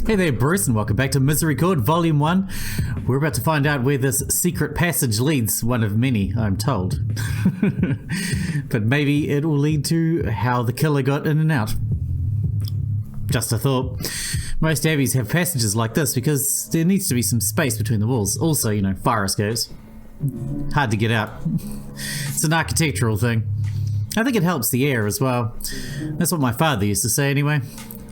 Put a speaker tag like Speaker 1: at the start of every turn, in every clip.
Speaker 1: Hey there, Bruce, and welcome back to Misericorde Volume 1. We're about to find out where this secret passage leads, one of many, I'm told. But maybe it will lead to how the killer got in and out. Just a thought. Most abbeys have passages like this because there needs to be some space between the walls. Also, you know, fire escapes. Hard to get out. It's an architectural thing. I think it helps the air as well. That's what my father used to say anyway.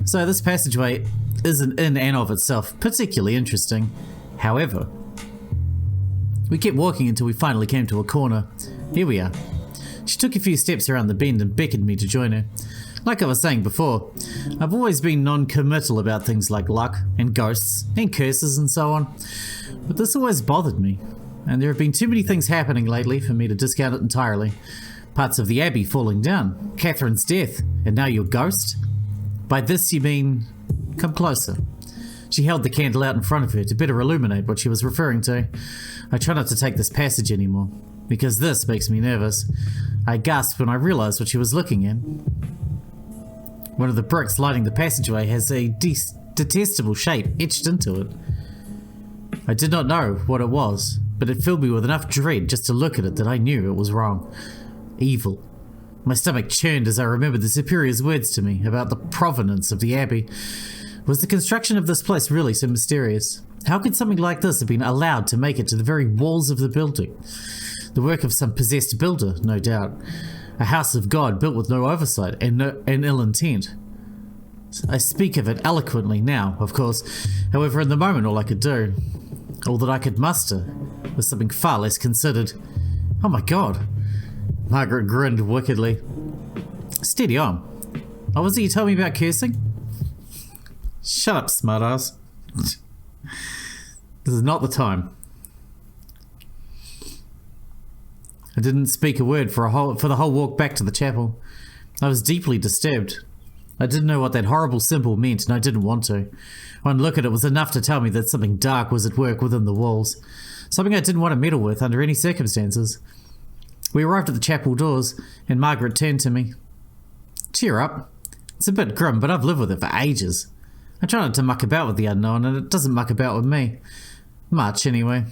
Speaker 1: So this passageway isn't in and of itself particularly interesting. However, we kept walking until we finally came to a corner. Here we are. She took a few steps around the bend and beckoned me to join her. Like I was saying before, I've always been non-committal about things like luck and ghosts and curses and so on, but this always bothered me, and there have been too many things happening lately for me to discount it entirely. Parts of the Abbey falling down, Catherine's death, and now your ghost? By this you mean... Come closer. She held the candle out in front of her to better illuminate what she was referring to. I try not to take this passage anymore, because this makes me nervous. I gasped when I realized what she was looking at. One of the bricks lighting the passageway has a detestable shape etched into it. I did not know what it was, but it filled me with enough dread just to look at it that I knew it was wrong. Evil. My stomach churned as I remembered the Superior's words to me about the provenance of the Abbey. Was the construction of this place really so mysterious? How could something like this have been allowed to make it to the very walls of the building? The work of some possessed builder, no doubt. A house of God built with no oversight and ill intent. I speak of it eloquently now, of course. However, in the moment all I could do, all that I could muster, was something far less considered. Oh my God. Margaret grinned wickedly. Steady on. Oh, was it you told me about cursing? Shut up, smartass. This is not the time. I didn't speak a word for the whole walk back to the chapel. I was deeply disturbed. I didn't know what that horrible symbol meant, and I didn't want to. One look at it was enough to tell me that something dark was at work within the walls. Something I didn't want to meddle with under any circumstances. We arrived at the chapel doors, and Margaret turned to me. Cheer up. It's a bit grim, but I've lived with it for ages. I try not to muck about with the unknown, and it doesn't muck about with me. Much, anyway.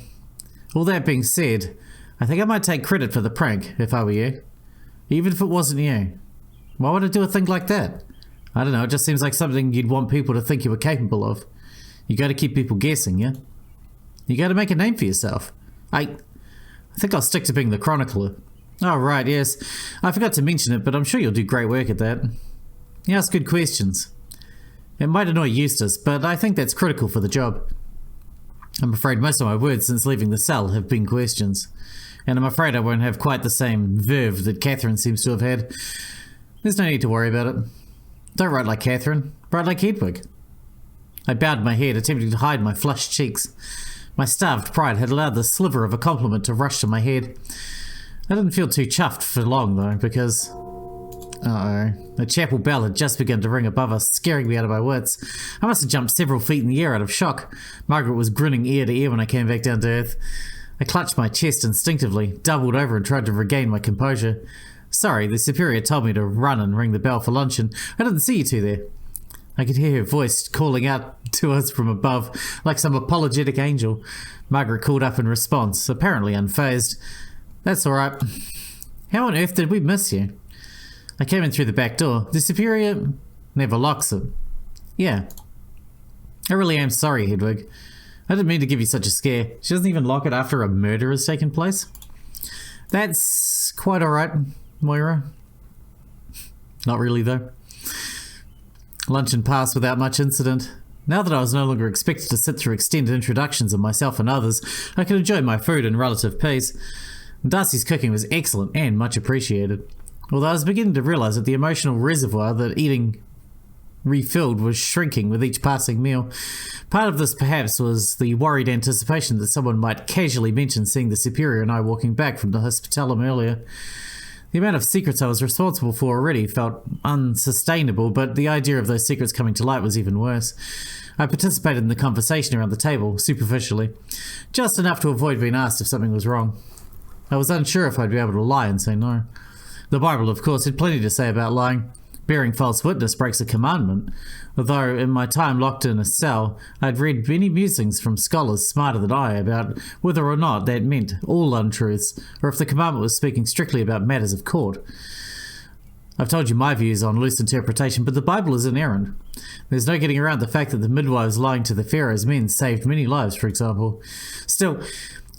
Speaker 1: All that being said, I think I might take credit for the prank, if I were you. Even if it wasn't you. Why would I do a thing like that? I don't know, it just seems like something you'd want people to think you were capable of. You gotta keep people guessing, yeah? You gotta make a name for yourself. I think I'll stick to being the chronicler. Oh, right, yes. I forgot to mention it, but I'm sure you'll do great work at that. You ask good questions. It might annoy Eustace, but I think that's critical for the job. I'm afraid most of my words since leaving the cell have been questions. And I'm afraid I won't have quite the same verve that Catherine seems to have had. There's no need to worry about it. Don't write like Catherine, write like Hedwig. I bowed my head, attempting to hide my flushed cheeks. My starved pride had allowed the sliver of a compliment to rush to my head. I didn't feel too chuffed for long, though, because... Uh-oh. The chapel bell had just begun to ring above us, scaring me out of my wits. I must have jumped several feet in the air out of shock. Margaret was grinning ear to ear when I came back down to earth. I clutched my chest instinctively, doubled over and tried to regain my composure. Sorry, the Superior told me to run and ring the bell for luncheon. I didn't see you two there. I could hear her voice calling out to us from above, like some apologetic angel. Margaret called up in response, apparently unfazed. That's all right. How on earth did we miss you? I came in through the back door. The Superior never locks it. Yeah. I really am sorry, Hedwig. I didn't mean to give you such a scare. She doesn't even lock it after a murder has taken place. That's quite all right, Moira. Not really, though. Luncheon passed without much incident. Now that I was no longer expected to sit through extended introductions of myself and others, I could enjoy my food in relative peace. Darcy's cooking was excellent and much appreciated. Although I was beginning to realise that the emotional reservoir that eating refilled was shrinking with each passing meal. Part of this perhaps was the worried anticipation that someone might casually mention seeing the Superior and I walking back from the hospitalum earlier. The amount of secrets I was responsible for already felt unsustainable, but the idea of those secrets coming to light was even worse. I participated in the conversation around the table, superficially, just enough to avoid being asked if something was wrong. I was unsure if I'd be able to lie and say no. The Bible, of course, had plenty to say about lying, Bearing false witness breaks a commandment, although in my time locked in a cell, I'd read many musings from scholars smarter than I about whether or not that meant all untruths, or if the commandment was speaking strictly about matters of court. I've told you my views on loose interpretation, but the Bible is inerrant. There's no getting around the fact that the midwives lying to the Pharaoh's men saved many lives, for example. Still,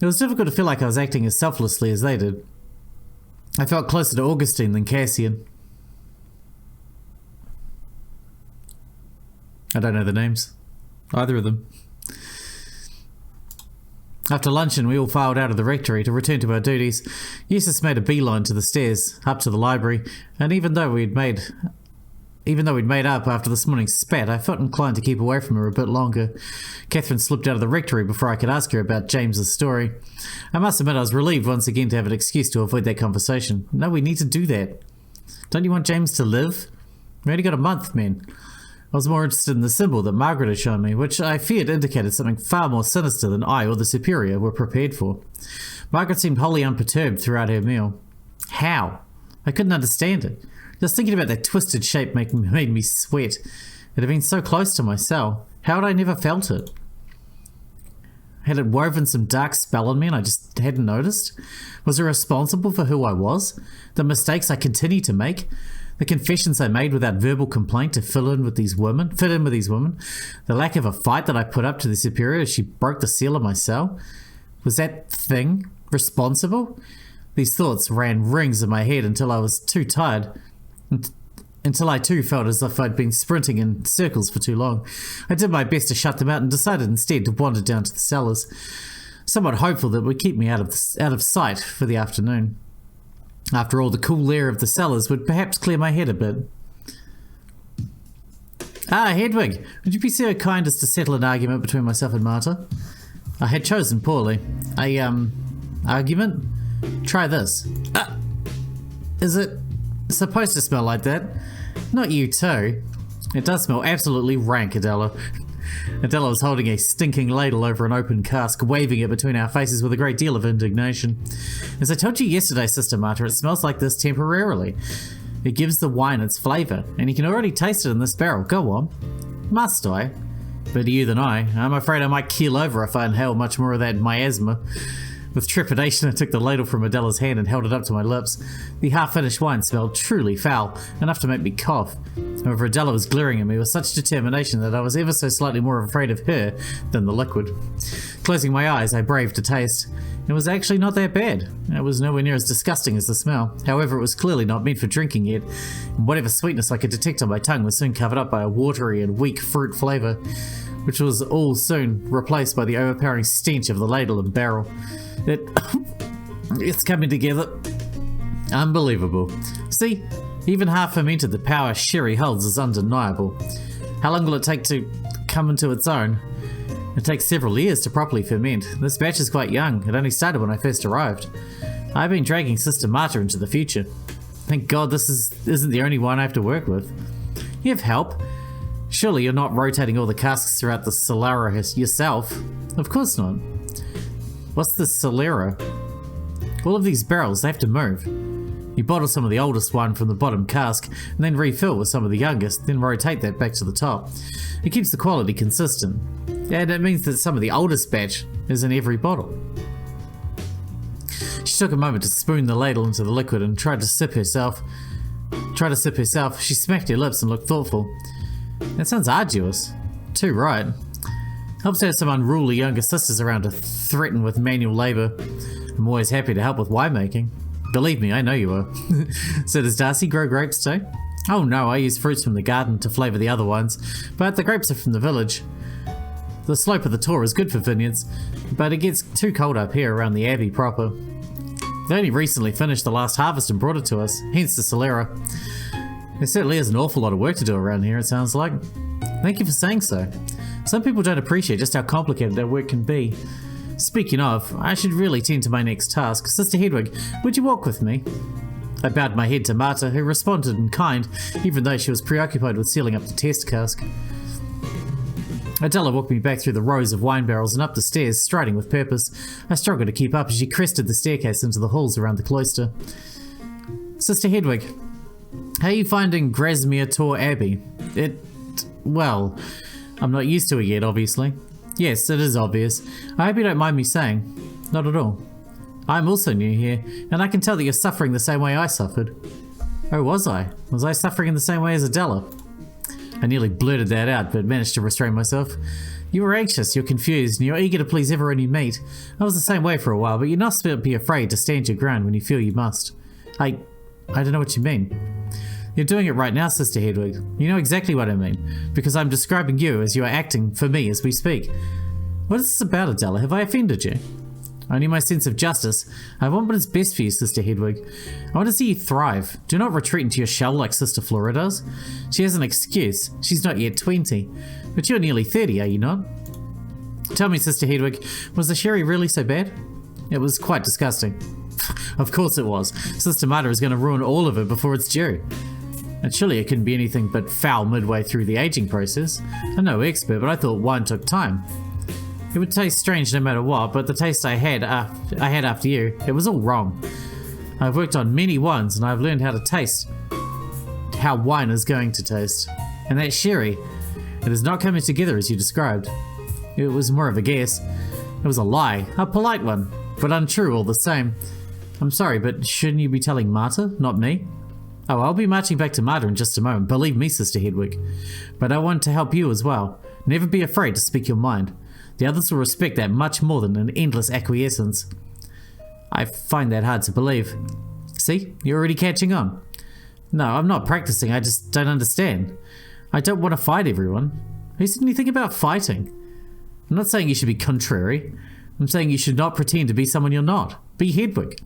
Speaker 1: it was difficult to feel like I was acting as selflessly as they did. I felt closer to Augustine than Cassian. I don't know the names. Either of them. After luncheon, we all filed out of the rectory to return to our duties. Eustace made a beeline to the stairs, up to the library, and even though we'd made up after this morning's spat, I felt inclined to keep away from her a bit longer. Catherine slipped out of the rectory before I could ask her about James's story. I must admit I was relieved once again to have an excuse to avoid that conversation. No, we need to do that. Don't you want James to live? We only got a month, man. I was more interested in the symbol that Margaret had shown me, which I feared indicated something far more sinister than I or the Superior were prepared for. Margaret seemed wholly unperturbed throughout her meal. How? I couldn't understand it. Just thinking about that twisted shape made me sweat. It had been so close to my cell. How had I never felt it? Had it woven some dark spell on me and I just hadn't noticed? Was it responsible for who I was? The mistakes I continued to make? The confessions I made without verbal complaint to fit in with these women? The lack of a fight that I put up to the Superior as she broke the seal of my cell? Was that thing responsible? These thoughts ran rings in my head until I was too tired. Until I too felt as if I'd been sprinting in circles for too long. I did my best to shut them out and decided instead to wander down to the cellars, somewhat hopeful that it would keep me out of sight for the afternoon. After all, the cool air of the cellars would perhaps clear my head a bit. Ah, Hedwig, would you be so kind as to settle an argument between myself and Marta? I had chosen poorly. Argument? Try this. Is it supposed to smell like that? Not you too. It does smell absolutely rank, Adela. Adela was holding a stinking ladle over an open cask, waving it between our faces with a great deal of indignation. As I told you yesterday, Sister Marta, it smells like this temporarily. It gives the wine its flavour, and you can already taste it in this barrel. Go on. Must I? Better you than I. I'm afraid I might keel over if I inhale much more of that miasma. With trepidation, I took the ladle from Adela's hand and held it up to my lips. The half-finished wine smelled truly foul, enough to make me cough. However, Adela was glaring at me with such determination that I was ever so slightly more afraid of her than the liquid. Closing my eyes, I braved a taste. It was actually not that bad. It was nowhere near as disgusting as the smell. However, it was clearly not meant for drinking yet, and whatever sweetness I could detect on my tongue was soon covered up by a watery and weak fruit flavour, which was all soon replaced by the overpowering stench of the ladle and barrel. It's coming together. Unbelievable. See, even half fermented, the power sherry holds is undeniable. How long will it take to come into its own? It takes several years to properly ferment. This batch is quite young. It only started when I first arrived. I've been dragging Sister Marta into the future. Thank God this isn't the only one I have to work with. You have help. Surely you're not rotating all the casks throughout the Solera yourself. Of course not. What's the Solera? All of these barrels, they have to move. You bottle some of the oldest wine from the bottom cask, and then refill with some of the youngest, then rotate that back to the top. It keeps the quality consistent. And it means that some of the oldest batch is in every bottle. She took a moment to spoon the ladle into the liquid and tried to sip herself. She smacked her lips and looked thoughtful. That sounds arduous. Too right. Helps to have some unruly younger sisters around to threaten with manual labour. I'm always happy to help with winemaking. Believe me, I know you are. So does Darcy grow grapes too? Oh no, I use fruits from the garden to flavour the other ones, but the grapes are from the village. The slope of the Tor is good for vineyards, but it gets too cold up here around the Abbey proper. They only recently finished the last harvest and brought it to us, hence the Solera. There certainly is an awful lot of work to do around here, it sounds like. Thank you for saying so. Some people don't appreciate just how complicated that work can be. Speaking of, I should really tend to my next task. Sister Hedwig, would you walk with me? I bowed my head to Marta, who responded in kind, even though she was preoccupied with sealing up the test cask. Adela walked me back through the rows of wine barrels and up the stairs, striding with purpose. I struggled to keep up as she crested the staircase into the halls around the cloister. Sister Hedwig, How are you finding Grasmere Tor Abbey? Well, I'm not used to it yet, obviously. Yes, it is obvious. I hope you don't mind me saying. Not at all. I'm also new here, and I can tell that you're suffering the same way I suffered. Oh, was I? Was I suffering in the same way as Adela? I nearly blurted that out, but managed to restrain myself. You were anxious, you're confused, and you're eager to please everyone you meet. I was the same way for a while, but you must be afraid to stand your ground when you feel you must. I don't know what you mean. You're doing it right now, Sister Hedwig. You know exactly what I mean, because I'm describing you as you are acting for me as we speak. What is this about, Adela? Have I offended you? Only my sense of justice. I want what is best for you, Sister Hedwig. I want to see you thrive. Do not retreat into your shell like Sister Flora does. She has an excuse. She's not yet 20. But you're nearly 30, are you not? Tell me, Sister Hedwig, was the sherry really so bad? It was quite disgusting. Of course it was. Sister Marta is going to ruin all of it before it's due. And surely it couldn't be anything but foul midway through the aging process. I'm no expert, but I thought wine took time. It would taste strange no matter what, but the taste I had after you, it was all wrong. I've worked on many wines and I've learned how to taste how wine is going to taste. And that sherry, it is not coming together as you described. It was more of a guess. It was a lie, a polite one, but untrue all the same. I'm sorry, but shouldn't you be telling Marta, not me? Oh, I'll be marching back to Marta in just a moment, believe me, Sister Hedwig. But I want to help you as well. Never be afraid to speak your mind. The others will respect that much more than an endless acquiescence. I find that hard to believe. See, you're already catching on. No, I'm not practicing, I just don't understand. I don't want to fight everyone. Who said anything about fighting? I'm not saying you should be contrary. I'm saying you should not pretend to be someone you're not. Be Hedwig.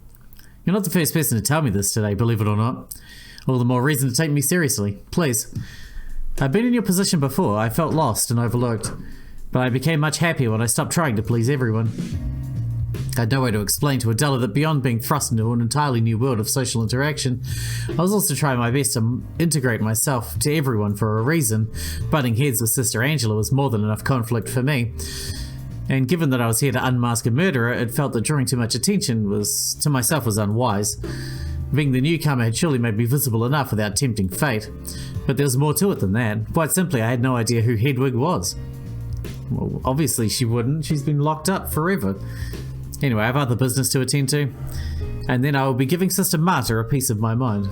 Speaker 1: You're not the first person to tell me this today, believe it or not. All the more reason to take me seriously. Please. I've been in your position before. I felt lost and overlooked. But I became much happier when I stopped trying to please everyone. I had no way to explain to Adela that beyond being thrust into an entirely new world of social interaction, I was also trying my best to integrate myself to everyone for a reason. Butting heads with Sister Angela was more than enough conflict for me. And given that I was here to unmask a murderer, it felt that drawing too much attention to myself was unwise. Being the newcomer had surely made me visible enough without tempting fate. But there was more to it than that. Quite simply, I had no idea who Hedwig was. Well, obviously she wouldn't. She's been locked up forever. Anyway, I have other business to attend to. And then I will be giving Sister Marta a piece of my mind.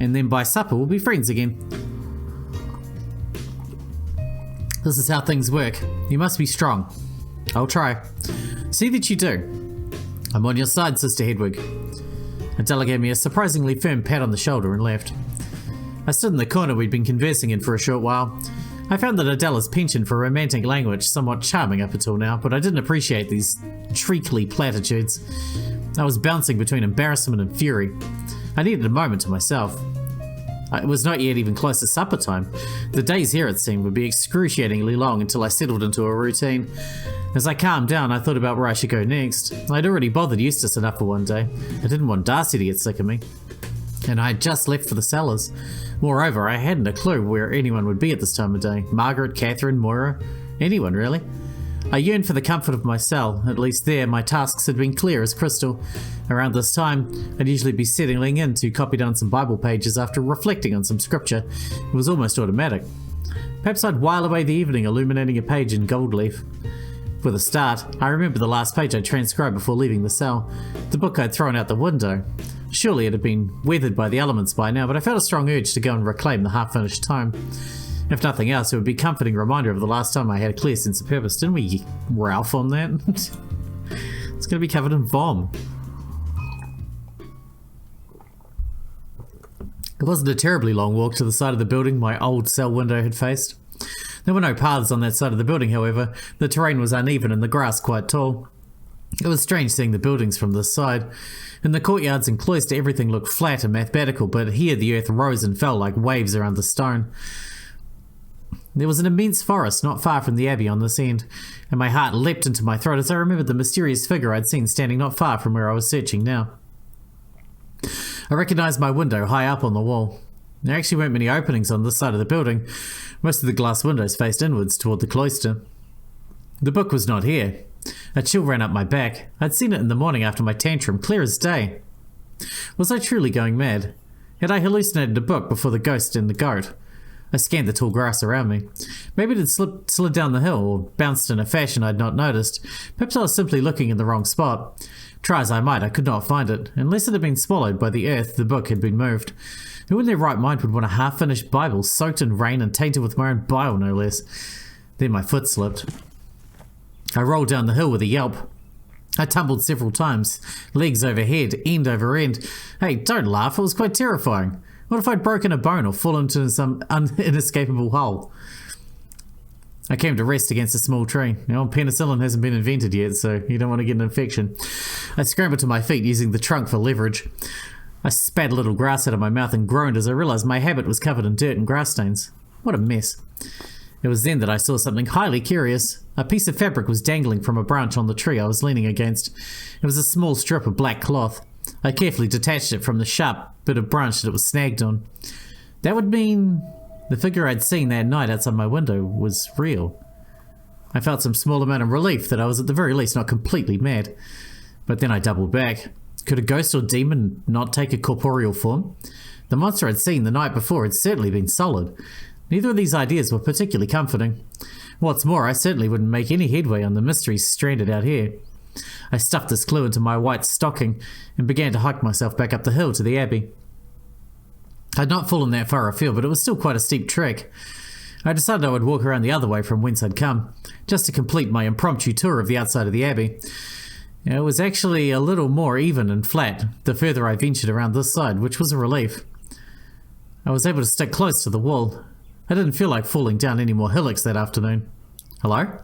Speaker 1: And then by supper we'll be friends again. This is how things work. You must be strong. I'll try. See that you do. I'm on your side, Sister Hedwig. Adela gave me a surprisingly firm pat on the shoulder and left. I stood in the corner we'd been conversing in for a short while. I found that Adela's penchant for romantic language somewhat charming up until now, but I didn't appreciate these treacly platitudes. I was bouncing between embarrassment and fury. I needed a moment to myself. It was not yet even close to supper time. The days here, it seemed, would be excruciatingly long until I settled into a routine. As I calmed down, I thought about where I should go next. I'd already bothered Eustace enough for one day. I didn't want Darcy to get sick of me. And I had just left for the cellars. Moreover, I hadn't a clue where anyone would be at this time of day. Margaret, Catherine, Moira, anyone really. I yearned for the comfort of my cell. At least there, my tasks had been clear as crystal. Around this time, I'd usually be settling in to copy down some Bible pages after reflecting on some scripture. It was almost automatic. Perhaps I'd while away the evening illuminating a page in gold leaf. For a start, I remember the last page I transcribed before leaving the cell. The book I'd thrown out the window. Surely it had been weathered by the elements by now, but I felt a strong urge to go and reclaim the half-finished tome. If nothing else, it would be a comforting reminder of the last time I had a clear sense of purpose. Didn't we Ralph on that? It's going to be covered in vom. It wasn't a terribly long walk to the side of the building my old cell window had faced. There were no paths on that side of the building, however. The terrain was uneven and the grass quite tall. It was strange seeing the buildings from this side. In the courtyards and cloister, everything looked flat and mathematical, but here the earth rose and fell like waves around the stone. There was an immense forest not far from the abbey on this end, and my heart leapt into my throat as I remembered the mysterious figure I'd seen standing not far from where I was searching now. I recognised my window high up on the wall. There actually weren't many openings on this side of the building. Most of the glass windows faced inwards toward the cloister. The book was not here. A chill ran up my back. I'd seen it in the morning after my tantrum, clear as day. Was I truly going mad? Had I hallucinated a book before the ghost and the goat? I scanned the tall grass around me. Maybe it had slid down the hill or bounced in a fashion I had not noticed. Perhaps I was simply looking in the wrong spot. Try as I might, I could not find it. Unless it had been swallowed by the earth, the book had been moved. Who in their right mind would want a half-finished Bible soaked in rain and tainted with my own bile, no less? Then my foot slipped. I rolled down the hill with a yelp. I tumbled several times, legs overhead, end over end. Hey, don't laugh, it was quite terrifying. What if I'd broken a bone or fallen into some inescapable hole? I came to rest against a small tree. Penicillin hasn't been invented yet, so you don't want to get an infection. I scrambled to my feet using the trunk for leverage. I spat a little grass out of my mouth and groaned as I realized my habit was covered in dirt and grass stains. What a mess. It was then that I saw something highly curious. A piece of fabric was dangling from a branch on the tree I was leaning against. It was a small strip of black cloth. I carefully detached it from the sharp bit of branch that it was snagged on. That would mean the figure I'd seen that night outside my window was real. I felt some small amount of relief that I was at the very least not completely mad. But then I doubled back. Could a ghost or demon not take a corporeal form? The monster I'd seen the night before had certainly been solid. Neither of these ideas were particularly comforting. What's more, I certainly wouldn't make any headway on the mysteries stranded out here. I stuffed this clue into my white stocking and began to hike myself back up the hill to the abbey. I'd not fallen that far afield, but it was still quite a steep trek. I decided I would walk around the other way from whence I'd come, just to complete my impromptu tour of the outside of the abbey. It was actually a little more even and flat the further I ventured around this side, which was a relief. I was able to stick close to the wall. I didn't feel like falling down any more hillocks that afternoon. Hello?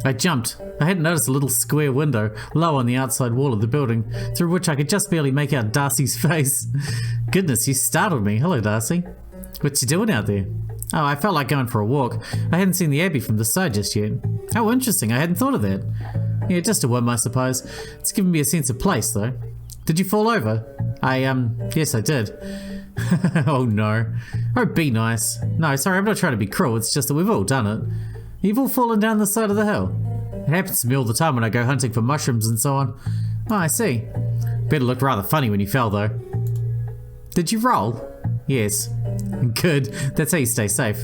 Speaker 1: I jumped. I hadn't noticed a little square window low on the outside wall of the building, through which I could just barely make out Darcy's face. Goodness, you startled me. Hello, Darcy. What you doing out there? Oh, I felt like going for a walk. I hadn't seen the abbey from the side just yet. How interesting, I hadn't thought of that. Yeah, just a whim, I suppose. It's given me a sense of place, though. Did you fall over? Yes, I did. Oh no. Oh, be nice. No, sorry, I'm not trying to be cruel, it's just that we've all done it. You've all fallen down the side of the hill. It happens to me all the time when I go hunting for mushrooms and so on. Oh, I see. Bet it looked rather funny when you fell, though. Did you roll? Yes. Good. That's how you stay safe.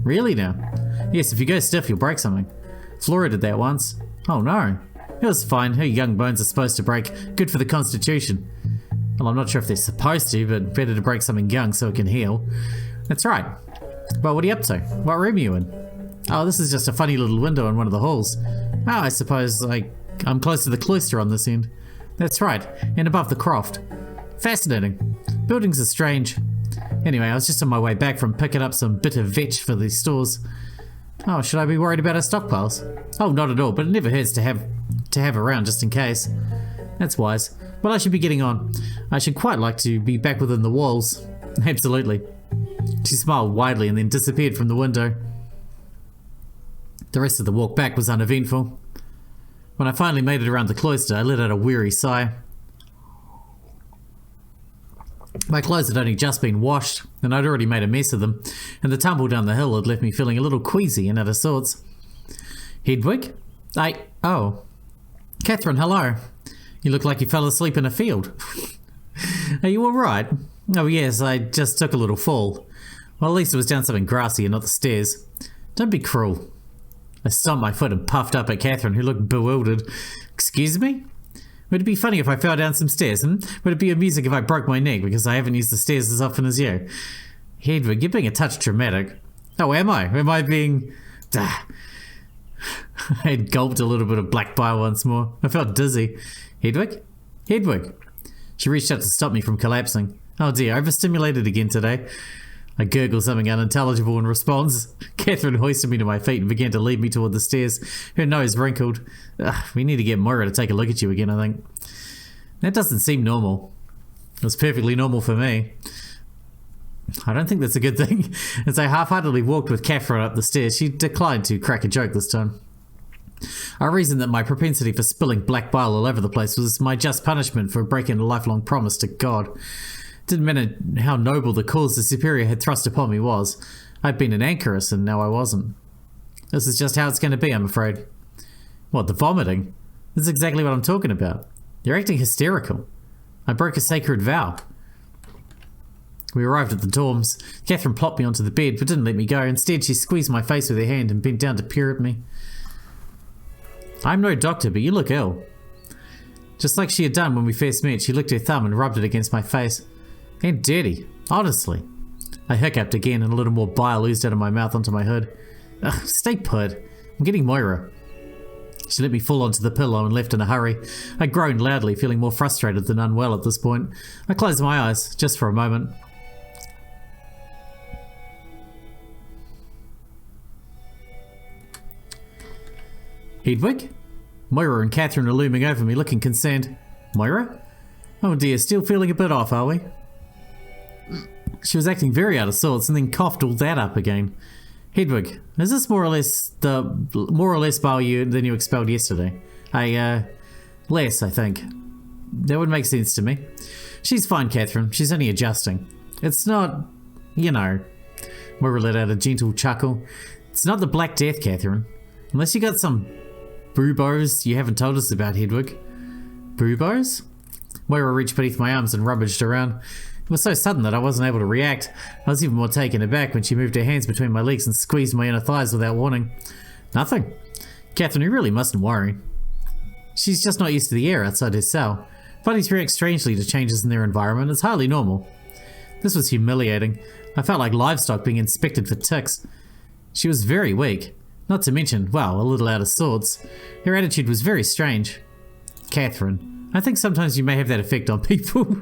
Speaker 1: Really now? Yes, if you go stiff, you'll break something. Flora did that once. Oh no. It was fine. Her young bones are supposed to break. Good for the constitution. Well, I'm not sure if they're supposed to, but better to break something young so it can heal. That's right. Well, what are you up to? What room are you in? Oh, this is just a funny little window in one of the halls. Oh, I suppose, I'm close to the cloister on this end. That's right, and above the croft. Fascinating. Buildings are strange. Anyway, I was just on my way back from picking up some bit of vetch for the stores. Oh, should I be worried about our stockpiles? Oh, not at all, but it never hurts to have around just in case. That's wise. Well, I should be getting on. I should quite like to be back within the walls. Absolutely. She smiled widely and then disappeared from the window. The rest of the walk back was uneventful. When I finally made it around the cloister, I let out a weary sigh. My clothes had only just been washed, and I'd already made a mess of them, and the tumble down the hill had left me feeling a little queasy and out of sorts. Hedwig? Oh. Catherine, hello. You look like you fell asleep in a field. Are you alright? Oh yes, I just took a little fall. Well, at least it was down something grassy and not the stairs. Don't be cruel. I stomped my foot and puffed up at Catherine, who looked bewildered. Excuse me? Would it be funny if I fell down some stairs, Would it be amusing if I broke my neck because I haven't used the stairs as often as you? Hedwig, you're being a touch dramatic. Oh, am I? Am I being... I had gulped a little bit of black bile once more. I felt dizzy. Hedwig? Hedwig! She reached out to stop me from collapsing. Oh dear, overstimulated again today. I gurgled something unintelligible in response. Catherine hoisted me to my feet and began to lead me toward the stairs. Her nose wrinkled. We need to get Moira to take a look at you again, I think. That doesn't seem normal. It was perfectly normal for me. I don't think that's a good thing. As I half-heartedly walked with Catherine up the stairs, she declined to crack a joke this time. I reasoned that my propensity for spilling black bile all over the place was my just punishment for breaking a lifelong promise to God. It didn't matter how noble the cause the Superior had thrust upon me was. I'd been an anchoress and now I wasn't. This is just how it's going to be, I'm afraid. What, the vomiting? This is exactly what I'm talking about. You're acting hysterical. I broke a sacred vow. We arrived at the dorms. Catherine plopped me onto the bed, but didn't let me go. Instead, she squeezed my face with her hand and bent down to peer at me. I'm no doctor, but you look ill. Just like she had done when we first met, she licked her thumb and rubbed it against my face. And dirty, honestly. I hiccuped again and a little more bile oozed out of my mouth onto my hood. Ugh, stay put. I'm getting Moira. She let me fall onto the pillow and left in a hurry. I groaned loudly, feeling more frustrated than unwell at this point. I closed my eyes, just for a moment. Hedwig? Moira and Catherine are looming over me, looking concerned. Moira? Oh dear, still feeling a bit off, are we? She was acting very out of sorts and then coughed all that up again. Hedwig, is this more or less bile than you expelled yesterday? Less, I think. That would make sense to me. She's fine, Catherine. She's only adjusting. It's not, you know. Moira let out a gentle chuckle. It's not the Black Death, Catherine. Unless you got some buboes you haven't told us about, Hedwig. Buboes? Moira reached beneath my arms and rummaged around. It was so sudden that I wasn't able to react. I was even more taken aback when she moved her hands between my legs and squeezed my inner thighs without warning. Nothing. Catherine, you really mustn't worry. She's just not used to the air outside her cell. Bodies react strangely to changes in their environment. It's highly normal. This was humiliating. I felt like livestock being inspected for ticks. She was very weak. Not to mention, well, a little out of sorts. Her attitude was very strange. Catherine, I think sometimes you may have that effect on people.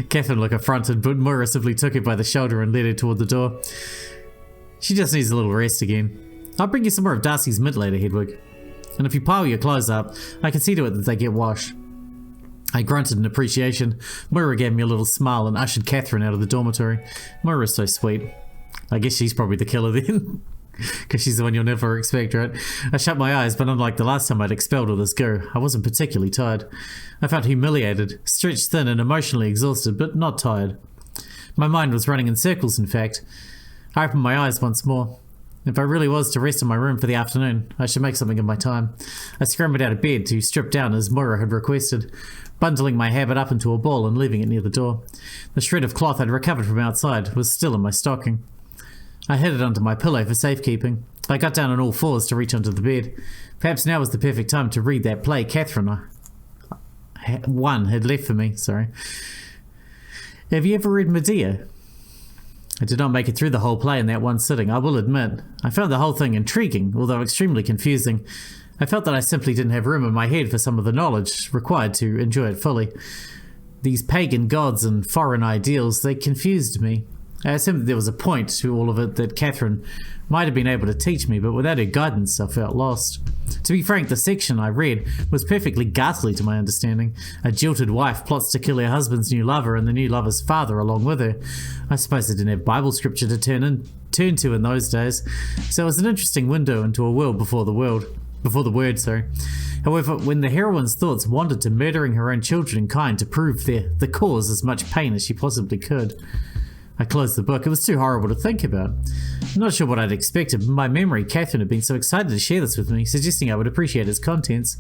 Speaker 1: Catherine looked affronted, but Moira simply took her by the shoulder and led her toward the door. She just needs a little rest again. I'll bring you some more of Darcy's mint later, Hedwig. And if you pile your clothes up, I can see to it that they get washed. I grunted in appreciation. Moira gave me a little smile and ushered Catherine out of the dormitory. Moira's so sweet. I guess she's probably the killer then. Because she's the one you'll never expect, right? I shut my eyes, but unlike the last time I'd expelled all this goo, I wasn't particularly tired. I felt humiliated, stretched thin and emotionally exhausted, but not tired. My mind was running in circles, in fact. I opened my eyes once more. If I really was to rest in my room for the afternoon, I should make something of my time. I scrambled out of bed to strip down as Moira had requested, bundling my habit up into a ball and leaving it near the door. The shred of cloth I'd recovered from outside was still in my stocking. I hid it under my pillow for safekeeping. I got down on all fours to reach under the bed. Perhaps now was the perfect time to read that play Catherine had left for me. Have you ever read Medea? I did not make it through the whole play in that one sitting, I will admit. I found the whole thing intriguing, although extremely confusing. I felt that I simply didn't have room in my head for some of the knowledge required to enjoy it fully. These pagan gods and foreign ideals, they confused me. I assumed that there was a point to all of it that Catherine might have been able to teach me, but without her guidance I felt lost. To be frank, the section I read was perfectly ghastly to my understanding. A jilted wife plots to kill her husband's new lover and the new lover's father along with her. I suppose I didn't have Bible scripture to turn to in those days, so it was an interesting window into a world before the word. However, when the heroine's thoughts wandered to murdering her own children in kind to prove the cause as much pain as she possibly could, I closed the book. It was too horrible to think about. I'm not sure what I'd expected, but in my memory, Catherine had been so excited to share this with me, suggesting I would appreciate its contents.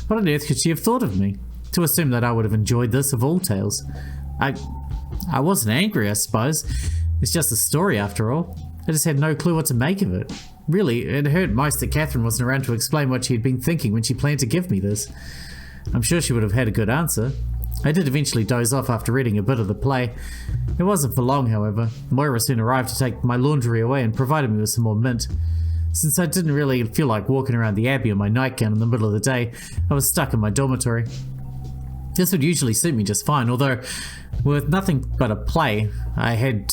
Speaker 1: What on earth could she have thought of me? To assume that I would have enjoyed this of all tales. I wasn't angry, I suppose. It's just a story after all. I just had no clue what to make of it. Really, it hurt most that Catherine wasn't around to explain what she had been thinking when she planned to give me this. I'm sure she would have had a good answer. I did eventually doze off after reading a bit of the play. It wasn't for long, however. Moira soon arrived to take my laundry away and provided me with some more mint. Since I didn't really feel like walking around the Abbey in my nightgown in the middle of the day, I was stuck in my dormitory. This would usually suit me just fine, although with nothing but a play I had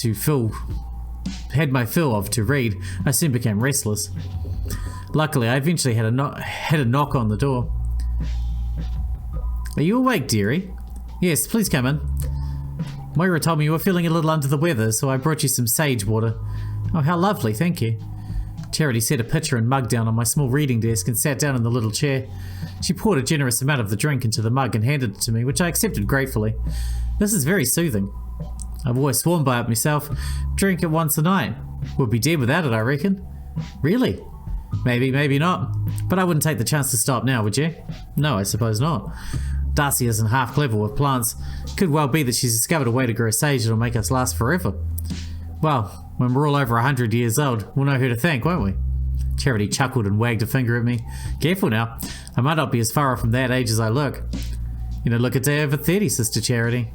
Speaker 1: my fill of to read, I soon became restless. Luckily, I eventually had a knock on the door. Are you awake, dearie? Yes, please come in. Moira told me you were feeling a little under the weather, so I brought you some sage water. Oh, how lovely, thank you. Charity set a pitcher and mug down on my small reading desk and sat down in the little chair. She poured a generous amount of the drink into the mug and handed it to me, which I accepted gratefully. This is very soothing. I've always sworn by it myself. Drink it once a night. Would be dead without it, I reckon. Really? Maybe, maybe not. But I wouldn't take the chance to stop now, would you? No, I suppose not. Darcy isn't half clever with plants. Could well be that she's discovered a way to grow sage that'll make us last forever. Well, when we're all over 100 years old, we'll know who to thank, won't we? Charity chuckled and wagged a finger at me. Careful now. I might not be as far off from that age as I look. You don't look a day over 30, Sister Charity.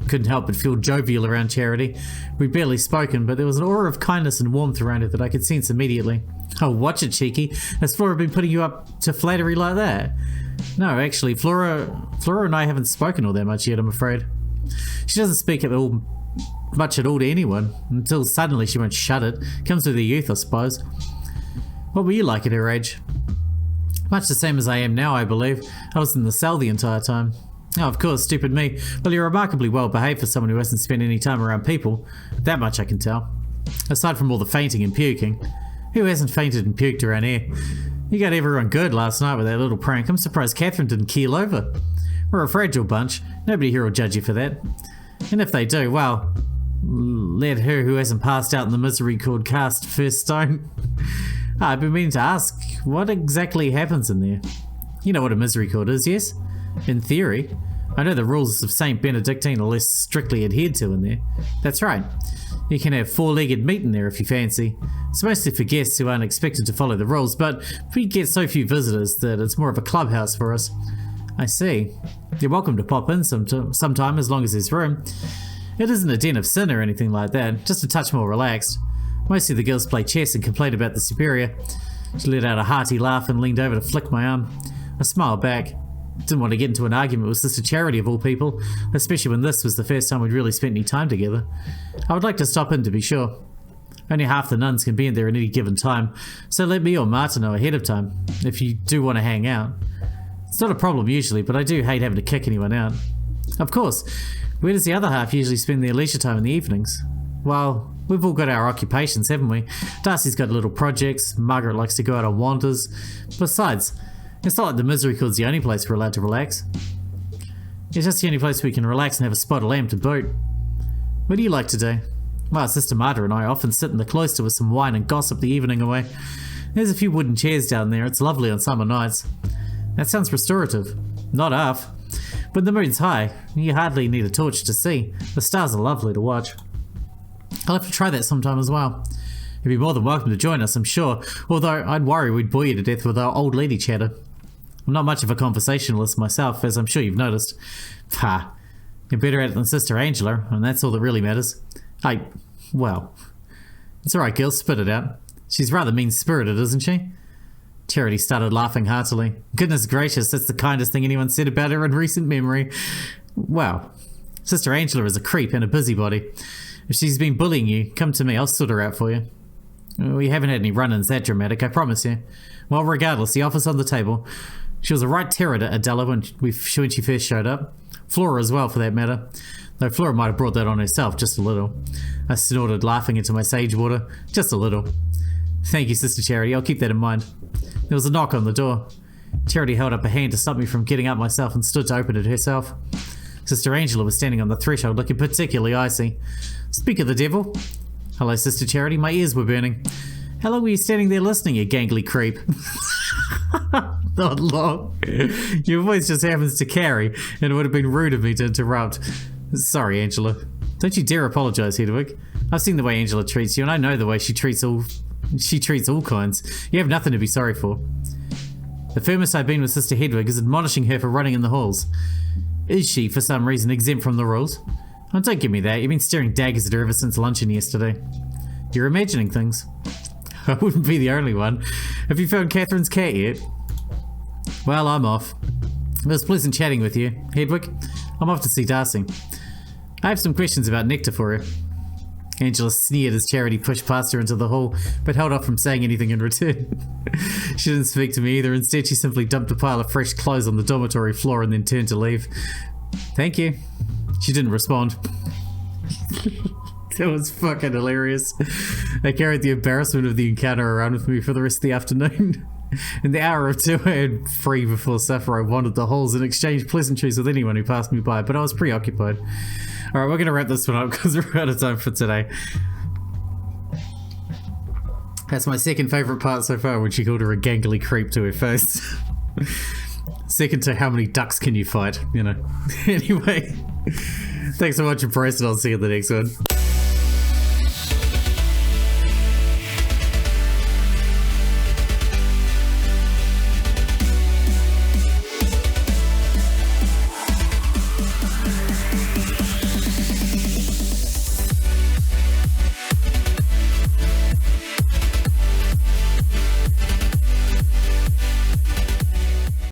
Speaker 1: Couldn't help but feel jovial around Charity. We'd barely spoken, but there was an aura of kindness and warmth around her that I could sense immediately. Oh, watch it, cheeky. Has Flora been putting you up to flattery like that? No, actually, Flora and I haven't spoken all that much yet, I'm afraid. She doesn't speak much at all to anyone, until suddenly she won't shut it. Comes with her youth, I suppose. What were you like at her age? Much the same as I am now, I believe. I was in the cell the entire time. Oh, of course, stupid me. Well, you're remarkably well behaved for someone who hasn't spent any time around people. That much I can tell. Aside from all the fainting and puking. Who hasn't fainted and puked around here? You got everyone good last night with that little prank. I'm surprised Catherine didn't keel over. We're a fragile bunch. Nobody here will judge you for that. And if they do, well, let her who hasn't passed out in the Misericorde cast first stone. I've been meaning to ask, what exactly happens in there? You know what a Misericorde is, yes? In theory. I know the rules of St. Benedictine are less strictly adhered to in there. That's right. You can have four-legged meat in there if you fancy. It's mostly for guests who aren't expected to follow the rules, but we get so few visitors that it's more of a clubhouse for us. I see. You're welcome to pop in sometime as long as there's room. It isn't a den of sin or anything like that, just a touch more relaxed. Most of the girls play chess and complain about the superior. She let out a hearty laugh and leaned over to flick my arm. I smiled back. Didn't want to get into an argument with Sister Charity of all people, especially when this was the first time we'd really spent any time together. I would like to stop in to be sure. Only half the nuns can be in there at any given time, so let me or Marta know ahead of time, if you do want to hang out. It's not a problem usually, but I do hate having to kick anyone out. Of course, where does the other half usually spend their leisure time in the evenings? Well, we've all got our occupations, haven't we? Darcy's got little projects, Margaret likes to go out on wanders. Besides, it's not like the Misericorde's the only place we're allowed to relax. It's just the only place we can relax and have a spot of lamb to boot. What do you like to do? Well, Sister Marta and I often sit in the cloister with some wine and gossip the evening away. There's a few wooden chairs down there. It's lovely on summer nights. That sounds restorative. Not half. When the moon's high, you hardly need a torch to see. The stars are lovely to watch. I'll have to try that sometime as well. You'd be more than welcome to join us, I'm sure, although I'd worry we'd bore you to death with our old lady chatter. I'm not much of a conversationalist myself, as I'm sure you've noticed. Ha! You're better at it than Sister Angela, and that's all that really matters. Well, it's alright, girls, spit it out. She's rather mean-spirited, isn't she? Charity started laughing heartily. Goodness gracious, that's the kindest thing anyone said about her in recent memory. Well, Sister Angela is a creep and a busybody. If she's been bullying you, come to me, I'll sort her out for you. We haven't had any run-ins that dramatic, I promise you. Well, regardless, the offer's on the table. She was a right terror to Adela when she first showed up. Flora as well, for that matter. Though Flora might have brought that on herself, just a little. I snorted, laughing into my sage water. Just a little. Thank you, Sister Charity. I'll keep that in mind. There was a knock on the door. Charity held up a hand to stop me from getting up myself and stood to open it herself. Sister Angela was standing on the threshold, looking particularly icy. Speak of the devil. Hello, Sister Charity. My ears were burning. How long were you standing there listening, you gangly creep? Not long. Your voice just happens to carry, and it would have been rude of me to interrupt. Sorry, Angela. Don't you dare apologize, Hedwig. I've seen the way Angela treats you, and I know the way she treats all kinds. You have nothing to be sorry for. The firmest I've been with Sister Hedwig is admonishing her for running in the halls. Is she, for some reason, exempt from the rules? Oh, don't give me that. You've been staring daggers at her ever since luncheon yesterday. You're imagining things. I wouldn't be the only one. Have you found Catherine's cat yet? Well, I'm off. It was pleasant chatting with you, Hedwig. I'm off to see Darcy. I have some questions about Nectar for her. Angela sneered as Charity pushed past her into the hall, but held off from saying anything in return. She didn't speak to me either. Instead, she simply dumped a pile of fresh clothes on the dormitory floor and then turned to leave. Thank you. She didn't respond. That was fucking hilarious. I carried the embarrassment of the encounter around with me for the rest of the afternoon. In the hour or two I had free before supper, I wandered the halls and exchanged pleasantries with anyone who passed me by, but I was preoccupied. Alright, we're going to wrap this one up because we're out of time for today. That's my second favourite part so far, when she called her a gangly creep to her face. Second to how many ducks can you fight, you know. Anyway, thanks so much for pricing. I'll see you in the next one.